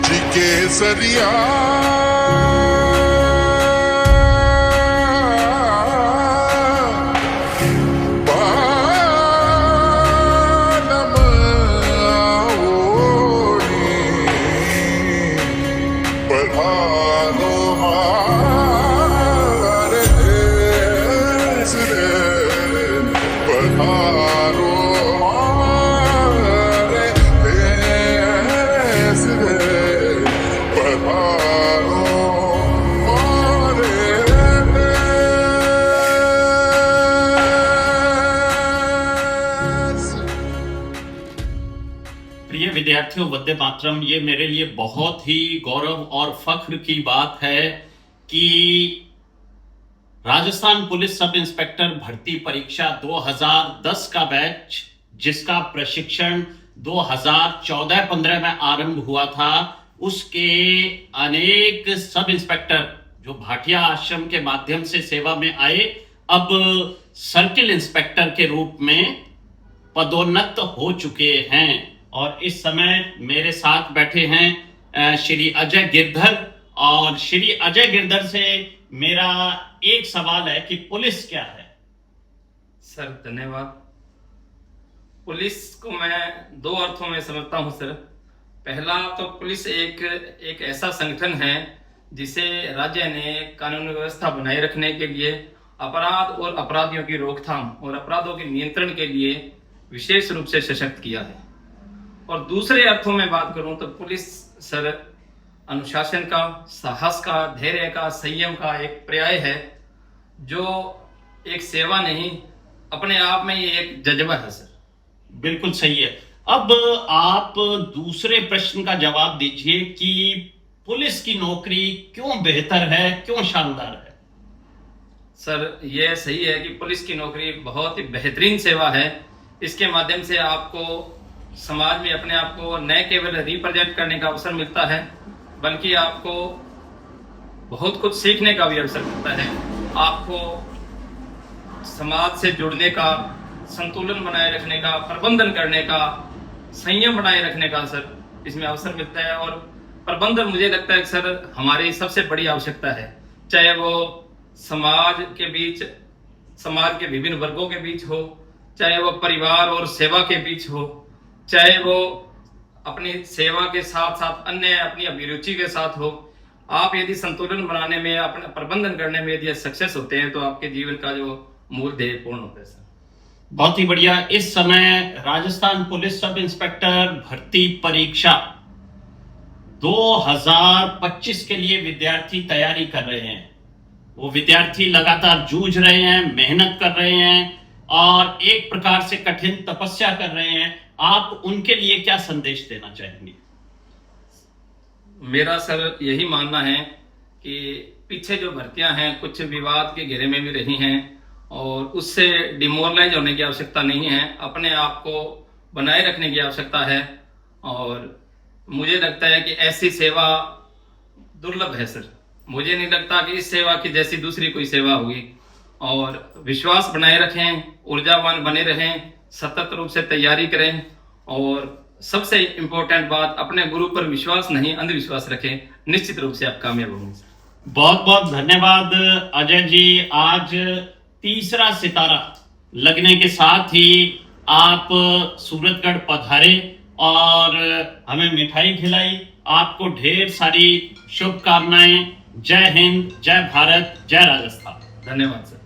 जी केसरिया प्रिय विद्यार्थियों, वंदे मातरम। ये मेरे लिए बहुत ही गौरव और फख्र की बात है कि राजस्थान पुलिस सब इंस्पेक्टर भर्ती परीक्षा 2010 का बैच, जिसका प्रशिक्षण 2014-15 में आरंभ हुआ था, उसके अनेक सब इंस्पेक्टर जो भाटिया आश्रम के माध्यम से सेवा में आए, अब सर्किल इंस्पेक्टर के रूप में पदोन्नत हो चुके हैं। और इस समय मेरे साथ बैठे हैं श्री अजय गिरधर। और श्री अजय गिरधर से मेरा एक सवाल है कि पुलिस क्या है? सर धन्यवाद। पुलिस को मैं दो अर्थों में समझता हूं सर। पहला तो पुलिस एक ऐसा संगठन है जिसे राज्य ने कानून व्यवस्था बनाए रखने के लिए, अपराध और अपराधियों की रोकथाम और अपराधों के नियंत्रण के लिए विशेष रूप से सशक्त किया है। और दूसरे अर्थों में बात करूं तो पुलिस सर अनुशासन का, साहस का, धैर्य का, संयम का एक पर्याय है, जो एक सेवा नहीं, अपने आप में ये एक जज्बा है सर। बिल्कुल सही है। अब आप दूसरे प्रश्न का जवाब दीजिए कि पुलिस की नौकरी क्यों बेहतर है, क्यों शानदार है? सर ये सही है कि पुलिस की नौकरी बहुत ही बेहतरीन सेवा है। इसके माध्यम से आपको समाज में अपने आप को न केवल रिप्रेजेंट करने का अवसर मिलता है, बल्कि आपको बहुत कुछ सीखने का भी अवसर मिलता है। आपको समाज से जुड़ने का, संतुलन बनाए रखने का, प्रबंधन करने का, संयम बनाए रखने का सर इसमें अवसर मिलता है। और प्रबंधन मुझे लगता है सर हमारी सबसे बड़ी आवश्यकता है, चाहे वो समाज के बीच, समाज के विभिन्न वर्गों के बीच हो, चाहे वो परिवार और सेवा के बीच हो, चाहे वो अपनी सेवा के साथ साथ अन्य अपनी अभिरुचि के साथ हो। आप यदि संतुलन बनाने में, अपना प्रबंधन करने में यदि सक्सेस होते हैं तो आपके जीवन का जो मूल ध्येय पूर्ण होता है सर। बहुत ही बढ़िया। इस समय राजस्थान पुलिस सब इंस्पेक्टर भर्ती परीक्षा 2025 के लिए विद्यार्थी तैयारी कर रहे हैं। वो विद्यार्थी लगातार जूझ रहे हैं, मेहनत कर रहे हैं और एक प्रकार से कठिन तपस्या कर रहे हैं। आप उनके लिए क्या संदेश देना चाहेंगे? मेरा सर यही मानना है कि पीछे जो भर्तियां हैं कुछ विवाद के घेरे में भी रही हैं और उससे डिमोरलाइज होने की आवश्यकता नहीं है। अपने आप को बनाए रखने की आवश्यकता है। और मुझे लगता है कि ऐसी सेवा दुर्लभ है सर। मुझे नहीं लगता कि इस सेवा की जैसी दूसरी कोई सेवा होगी। और विश्वास बनाए रखें, ऊर्जावान बने रहें, सतत रूप से तैयारी करें और सबसे इंपॉर्टेंट बात, अपने गुरु पर विश्वास नहीं, अंधविश्वास रखें। निश्चित रूप से आप कामयाब होंगे। बहुत बहुत धन्यवाद अजय जी। आज तीसरा सितारा लगने के साथ ही आप सूरतगढ़ पधारे और हमें मिठाई खिलाई। आपको ढेर सारी शुभकामनाएं। जय हिंद, जय भारत, जय राजस्थान। धन्यवाद सर।